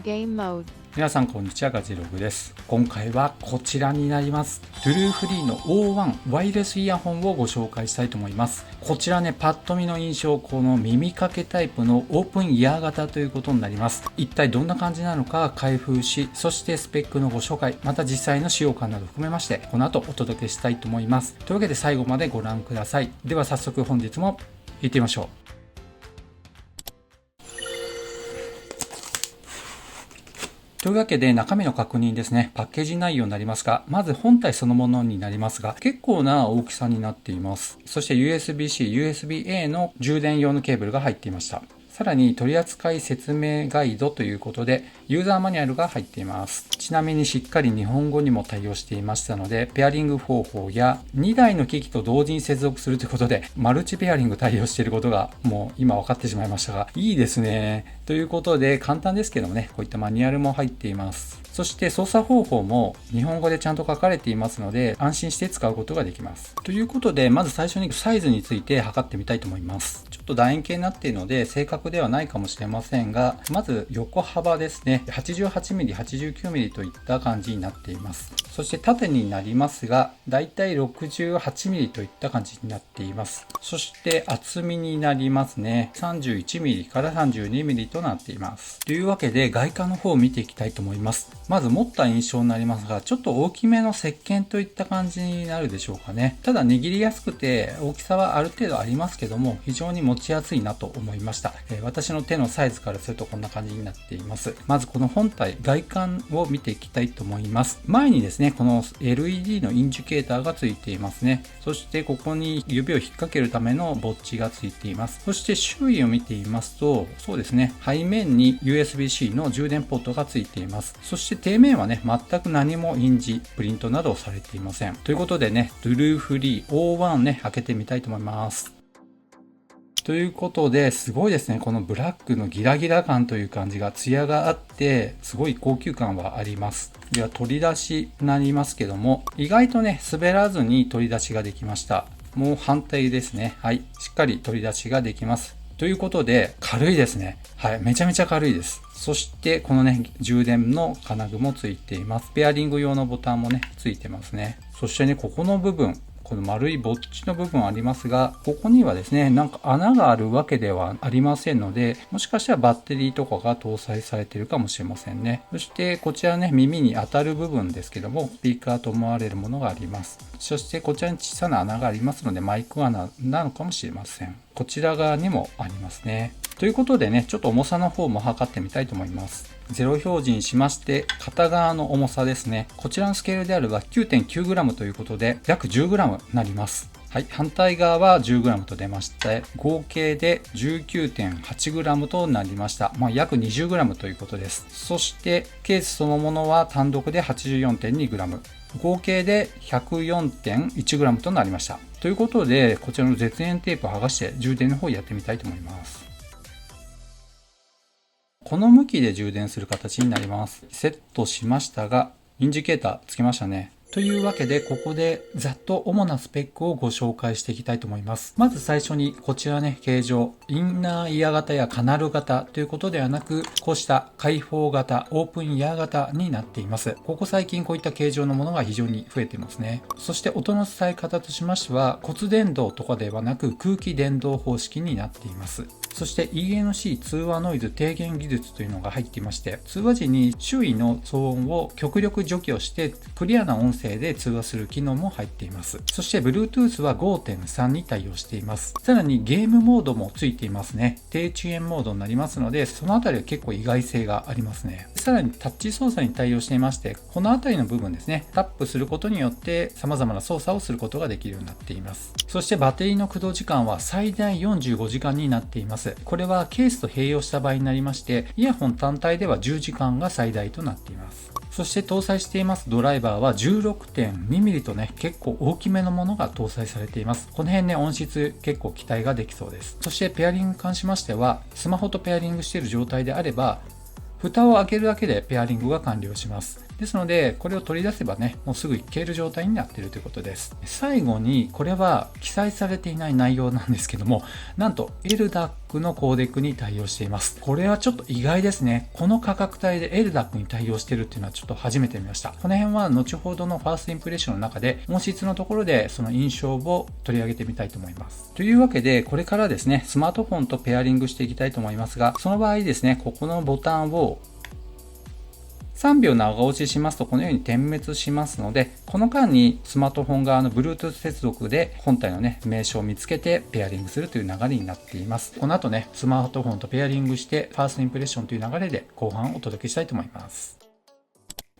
Game Mode。皆さんこんにちは、ガジログです。今回はこちらになります。トゥルーフリーの O1 ワイヤレスイヤホンをご紹介したいと思います。こちらね、パッと見の印象、この耳掛けタイプのオープンイヤー型ということになります。一体どんな感じなのか開封し、そしてスペックのご紹介、また実際の使用感など含めまして、この後お届けしたいと思います。というわけで最後までご覧ください。では早速本日も行ってみましょう。というわけで中身の確認ですね。パッケージ内容になりますが、まず本体そのものになりますが、結構な大きさになっています。そして USB-C、USB-A の充電用のケーブルが入っていました。さらに取扱説明ガイドということで、ユーザーマニュアルが入っています。ちなみにしっかり日本語にも対応していましたので、ペアリング方法や2台の機器と同時に接続するということで、マルチペアリング対応していることがもう今分かってしまいましたが、いいですね。ということで、簡単ですけどもね、こういったマニュアルも入っています。そして操作方法も日本語でちゃんと書かれていますので、安心して使うことができます。ということで、まず最初にサイズについて測ってみたいと思います。ちょっと楕円形になっているので正確ではないかもしれませんが、まず横幅ですね、88mm、89mm といった感じになっています。そして縦になりますが、だいたい 68mm といった感じになっています。そして厚みになりますね、31mm から 32mm となっています。というわけで外観の方を見ていきたいと思います。まず持った印象になりますが、ちょっと大きめの石鹸といった感じになるでしょうかね。ただ握りやすくて大きさはある程度ありますけども、非常に持ちやすいなと思いました。私の手のサイズからするとこんな感じになっています。まずこの本体、外観を見ていきたいと思います。前にですね、この LED のインジケーターがついていますね。そしてここに指を引っ掛けるためのボッチがついています。そして周囲を見ていますと、そうですね、背面に USB-C の充電ポートがついています。そして底面はね、全く何も印字、プリントなどされていません。ということでね、トゥルーフリー O1 ね、開けてみたいと思います。ということで、すごいですね。このブラックのギラギラ感という感じが、ツヤがあって、すごい高級感はあります。では、取り出しになりますけども、意外とね、滑らずに取り出しができました。もう反対ですね。はい。しっかり取り出しができます。ということで、軽いですね。はい。めちゃめちゃ軽いです。そして、このね、充電の金具もついています。ペアリング用のボタンもね、ついてますね。そしてね、ここの部分、この丸いぼっちの部分ありますが、ここにはですね、なんか穴があるわけではありませんので、もしかしたらバッテリーとかが搭載されているかもしれませんね。そしてこちらね、耳に当たる部分ですけども、スピーカーと思われるものがあります。そしてこちらに小さな穴がありますので、マイク穴なのかもしれません。こちら側にもありますね。ということでね、ちょっと重さの方も測ってみたいと思います。0表示にしまして、片側の重さですね。こちらのスケールであれば 9.9g ということで、約 10g になります。はい、反対側は 10g と出まして、合計で 19.8g となりました。約 20g ということです。そして、ケースそのものは単独で 84.2g。合計で 104.1g となりました。ということで、こちらの絶縁テープを剥がして充電の方やってみたいと思います。この向きで充電する形になります。セットしましたが、インジケーターつけましたね。というわけで、ここでざっと主なスペックをご紹介していきたいと思います。まず最初にこちらね、形状、インナーイヤー型やカナル型ということではなく、こうした開放型、オープンイヤー型になっています。ここ最近こういった形状のものが非常に増えていますね。そして音の伝え方としましては、骨伝導とかではなく空気伝導方式になっています。そして ENC 通話ノイズ低減技術というのが入っていまして、通話時に周囲の騒音を極力除去してクリアな音声で通話する機能も入っています。そして Bluetooth は 5.3 に対応しています。さらにゲームモードもついていますね。低遅延モードになりますので、そのあたりは結構意外性がありますね。さらにタッチ操作に対応していまして、このあたりの部分ですね、タップすることによって様々な操作をすることができるようになっています。そしてバッテリーの駆動時間は最大45時間になっています。これはケースと併用した場合になりまして、イヤホン単体では10時間が最大となっています。そして搭載していますドライバーは 16.2mm とね、結構大きめのものが搭載されています。この辺ね、音質結構期待ができそうです。そしてペアリングに関しましては、スマホとペアリングしている状態であれば、蓋を開けるだけでペアリングが完了します。ですので、これを取り出せばね、もうすぐいける状態になっているということです。最後に、これは記載されていない内容なんですけども、なんと LDAC のコーデックに対応しています。これはちょっと意外ですね。この価格帯で LDAC に対応しているっていうのはちょっと初めて見ました。この辺は後ほどのファーストインプレッションの中で、音質のところでその印象を取り上げてみたいと思います。というわけで、これからですね、スマートフォンとペアリングしていきたいと思いますが、その場合ですね、ここのボタンを3秒長押ししますとこのように点滅しますので、この間にスマートフォン側の Bluetooth 接続で本体のね、名称を見つけてペアリングするという流れになっています。この後ね、スマートフォンとペアリングしてファーストインプレッションという流れで後半お届けしたいと思います。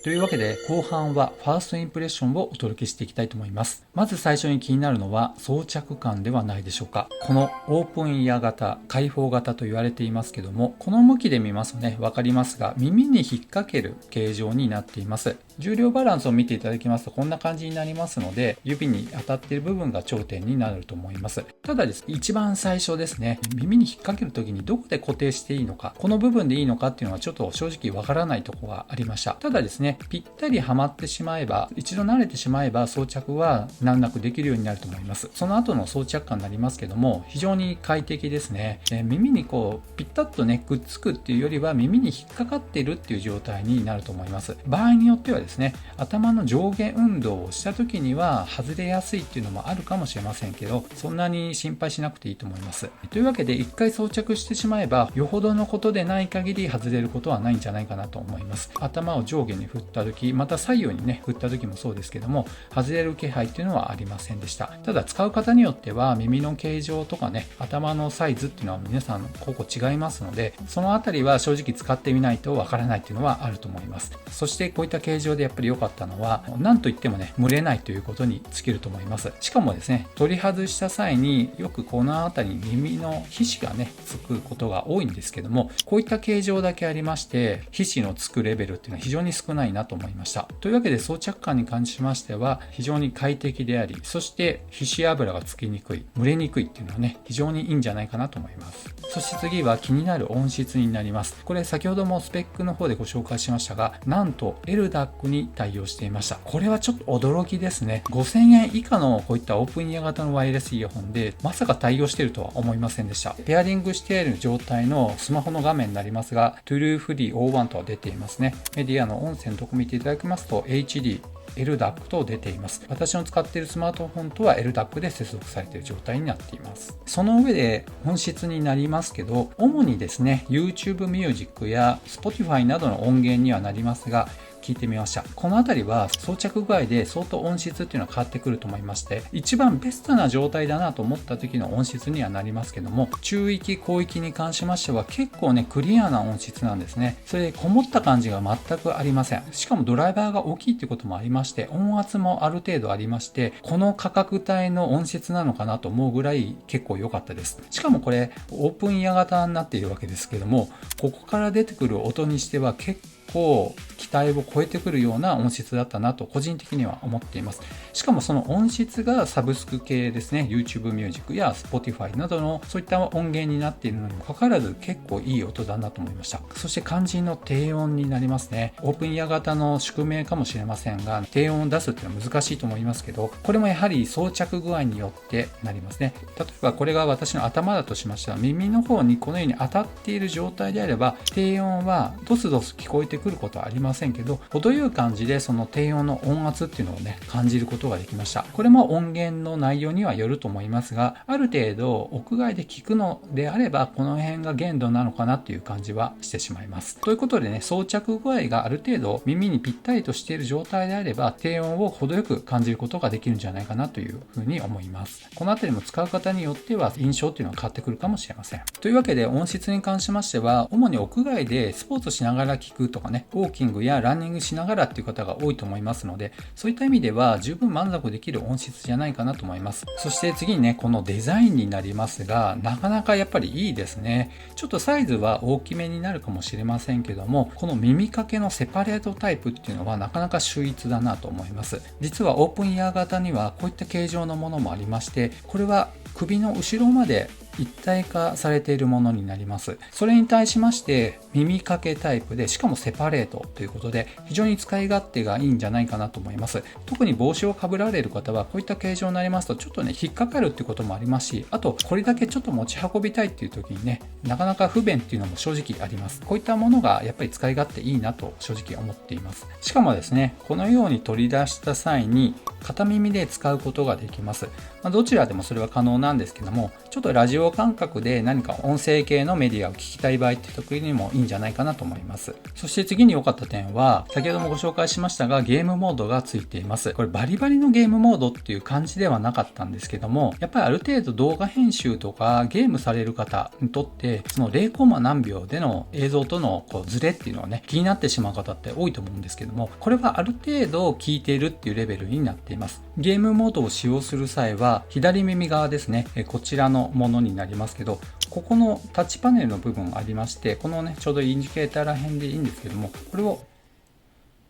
というわけで後半はファーストインプレッションをお届けしていきたいと思います。まず最初に気になるのは装着感ではないでしょうか。このオープンイヤー型、開放型と言われていますけども、この向きで見ますとね、わかりますが耳に引っ掛ける形状になっています。重量バランスを見ていただきますとこんな感じになりますので、指に当たっている部分が頂点になると思います。ただですね、一番最初ですね、耳に引っ掛けるときにどこで固定していいのか、この部分でいいのかっていうのはちょっと正直わからないところがありました。ただですね、ぴったりはまってしまえば、一度慣れてしまえば装着は難なくできるようになると思います。その後の装着感になりますけども、非常に快適ですね。耳にこうピッタッとねくっつくっていうよりは耳に引っかかっているっていう状態になると思います。場合によってはですね、頭の上下運動をした時には外れやすいっていうのもあるかもしれませんけど、そんなに心配しなくていいと思います。というわけで一回装着してしまえば、よほどのことでない限り外れることはないんじゃないかなと思います。頭を上下に振った時、また左右にね振った時もそうですけども、外れる気配っていうのはありませんでした。ただ使う方によっては耳の形状とかね、頭のサイズっていうのは皆さん個々違いますので、そのあたりは正直使ってみないとわからないっていうのはあると思います。そしてこういった形状でやっぱり良かったのは、何といってもね蒸れないということに尽きると思います。しかもですね、取り外した際によくこのあたりに耳の皮脂がねつくことが多いんですけども、こういった形状だけありまして皮脂のつくレベルっていうのは非常に少ないなと思いました。というわけで装着感に関しましては非常に快適であり、そして皮脂油がつきにくい、蒸れにくいっていうのはね非常にいいんじゃないかなと思います。そして次は気になる音質になります。これ先ほどもスペックの方でご紹介しましたが、なんと LDAC に対応していました。これはちょっと驚きですね。5000円以下のこういったオープンイヤー型のワイヤレスイヤホンでまさか対応しているとは思いませんでした。ペアリングしている状態のスマホの画面になりますが、True Free O1 とは出ていますね。メディアの音声のとこ見ていただきますと HD、LDAC と出ています。私の使っているスマートフォンとは LDAC で接続されている状態になっています。その上で本質になりますけど、主にですね YouTube Music や Spotify などの音源にはなりますが、聞いてみました。このあたりは装着具合で相当音質っていうのは変わってくると思いまして、一番ベストな状態だなと思った時の音質にはなりますけども、中域広域に関しましては結構ねクリアな音質なんですね。それでこもった感じが全くありません。しかもドライバーが大きいっていうこともありまして、音圧もある程度ありまして、この価格帯の音質なのかなと思うぐらい結構良かったです。しかもこれオープンイヤー型になっているわけですけども、ここから出てくる音にしては結構期待を超えてくるような音質だったなと個人的には思っています。しかもその音質がサブスク系ですね、 YouTube Music や Spotify などのそういった音源になっているのにもかかわらず結構いい音だなと思いました。そして肝心の低音になりますね。オープンイヤー型の宿命かもしれませんが、低音を出すっていうのは難しいと思いますけど、これもやはり装着具合によってなりますね。例えばこれが私の頭だとしましたら、耳の方にこのように当たっている状態であれば低音はドスドス聞こえてくることはありませんけど、程よい感じでその低音の音圧っていうのをね感じることができました。これも音源の内容にはよると思いますが、ある程度屋外で聞くのであればこの辺が限度なのかなっていう感じはしてしまいます。ということでね、装着具合がある程度耳にぴったりとしている状態であれば低音を程よく感じることができるんじゃないかなというふうに思います。このあたりも使う方によっては印象っていうのは変わってくるかもしれません。というわけで音質に関しましては、主に屋外でスポーツしながら聞くとかね、ウォーキングやランニングしながらっていう方が多いと思いますので、そういった意味では十分満足できる音質じゃないかなと思います。そして次にね、このデザインになりますが、なかなかやっぱりいいですね。ちょっとサイズは大きめになるかもしれませんけども、この耳掛けのセパレートタイプっていうのはなかなか秀逸だなと思います。実はオープンイヤー型にはこういった形状のものもありまして、これは首の後ろまで一体化されているものになります。それに対しまして耳掛けタイプで、しかもセパレートということで非常に使い勝手がいいんじゃないかなと思います。特に帽子をかぶられる方はこういった形状になりますとちょっとね引っかかるっていうこともありますし、あとこれだけちょっと持ち運びたいっていう時にねなかなか不便っていうのも正直あります。こういったものがやっぱり使い勝手いいなと正直思っています。しかもですね、このように取り出した際に片耳で使うことができます。どちらでもそれは可能なんですけども、ちょっとラジオ感覚で何か音声系のメディアを聞きたい場合っていう時にもいいんじゃないかなと思います。そして次に良かった点は、先ほどもご紹介しましたがゲームモードがついています。これバリバリのゲームモードっていう感じではなかったんですけども、やっぱりある程度動画編集とかゲームされる方にとってその0コマ何秒での映像とのズレっていうのはね気になってしまう方って多いと思うんですけども、これはある程度効いているっていうレベルになっています。ゲームモードを使用する際は左耳側ですね、こちらのものになりますけど、ここのタッチパネルの部分ありまして、このねちょうどインジケーターら辺でいいんですけども、これを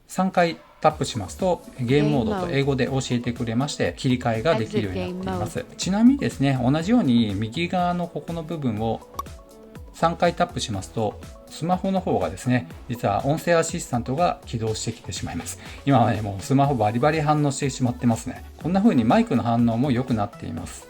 3回タップしますとゲームモードと英語で教えてくれまして切り替えができるようになっています。ちなみにですね、同じように右側のここの部分を3回タップしますとスマホの方がですね、実は音声アシスタントが起動してきてしまいます。今はねもうスマホバリバリ反応してしまってますね。こんな風にマイクの反応も良くなっています。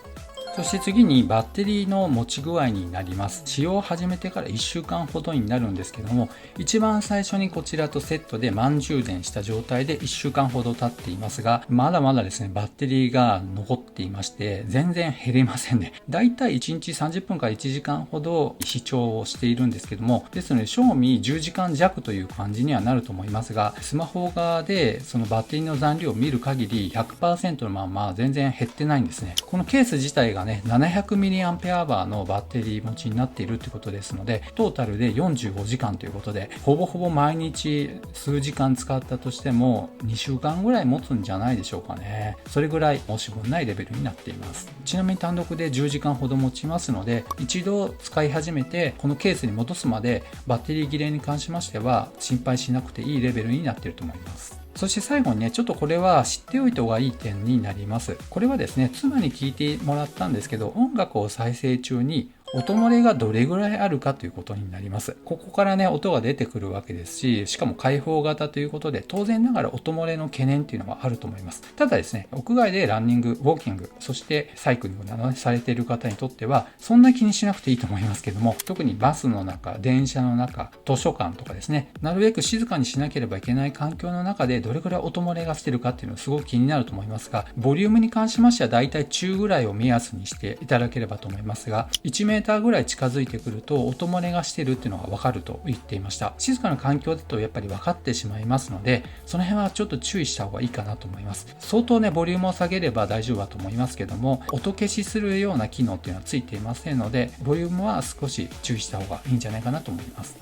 そして次にバッテリーの持ち具合になります。使用を始めてから1週間ほどになるんですけども、一番最初にこちらとセットで満充電した状態で1週間ほど経っていますが、まだまだですねバッテリーが残っていまして全然減りませんね。だいたい1日30分から1時間ほど視聴をしているんですけども、ですので賞味10時間弱という感じにはなると思いますが、スマホ側でそのバッテリーの残量を見る限り 100% のまま全然減ってないんですね。このケース自体が700mAh のバッテリー持ちになっているということですので、トータルで45時間ということで、ほぼほぼ毎日数時間使ったとしても2週間ぐらい持つんじゃないでしょうかね。それぐらい申し分ないレベルになっています。ちなみに単独で10時間ほど持ちますので、一度使い始めてこのケースに戻すまでバッテリー切れに関しましては心配しなくていいレベルになっていると思います。そして最後にね、ちょっとこれは知っておいた方がいい点になります。これはですね、妻に聞いてもらったんですけど、音楽を再生中に音漏れがどれぐらいあるかということになります。ここからね、音が出てくるわけですし、しかも開放型ということで、当然ながら音漏れの懸念っていうのはあると思います。ただですね、屋外でランニング、ウォーキング、そしてサイクリングなどされている方にとっては、そんな気にしなくていいと思いますけども、特にバスの中、電車の中、図書館とかですね、なるべく静かにしなければいけない環境の中でどれぐらい音漏れがしてるかっていうのはすごく気になると思いますが、ボリュームに関しましてはだいたい中ぐらいを目安にしていただければと思いますが、1メーターぐらい近づいてくると音漏れがしてるっていうのが分かると言っていました。静かな環境だとやっぱり分かってしまいますので、その辺はちょっと注意した方がいいかなと思います。相当ねボリュームを下げれば大丈夫だと思いますけども、音消しするような機能っていうのはついていませんので、ボリュームは少し注意した方がいいんじゃないかなと思います。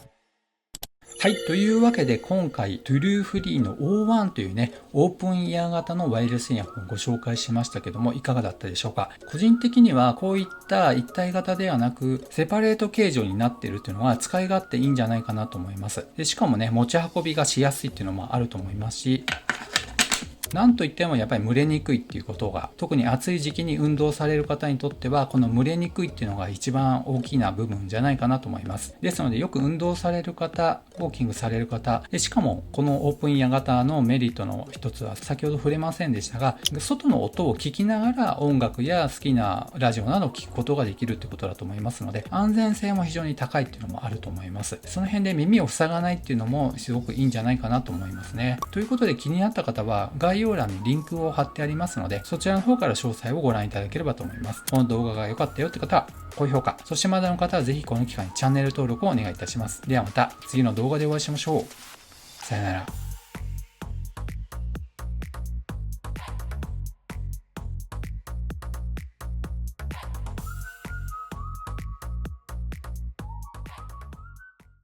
はい。というわけで今回 TrueFree の O1 というね、オープンイヤー型のワイヤレスイヤホンをご紹介しましたけども、いかがだったでしょうか。個人的にはこういった一体型ではなく、セパレート形状になっているというのは使い勝手いいんじゃないかなと思います。でしかもね、持ち運びがしやすいっていうのもあると思いますし、なんといってもやっぱり蒸れにくいっていうことが、特に暑い時期に運動される方にとってはこの蒸れにくいっていうのが一番大きな部分じゃないかなと思います。ですのでよく運動される方、ウォーキングされる方で、しかもこのオープンイヤー型のメリットの一つは先ほど触れませんでしたが、外の音を聞きながら音楽や好きなラジオなどを聞くことができるってことだと思いますので、安全性も非常に高いっていうのもあると思います。その辺で耳を塞がないっていうのもすごくいいんじゃないかなと思いますね。ということで気になった方は概要欄にリンクを貼ってありますので、そちらの方から詳細をご覧いただければと思います。この動画が良かったよって方は高評価、そしてまだの方はぜひこの機会にチャンネル登録をお願いいたします。ではまた次の動画でお会いしましょう。さよなら。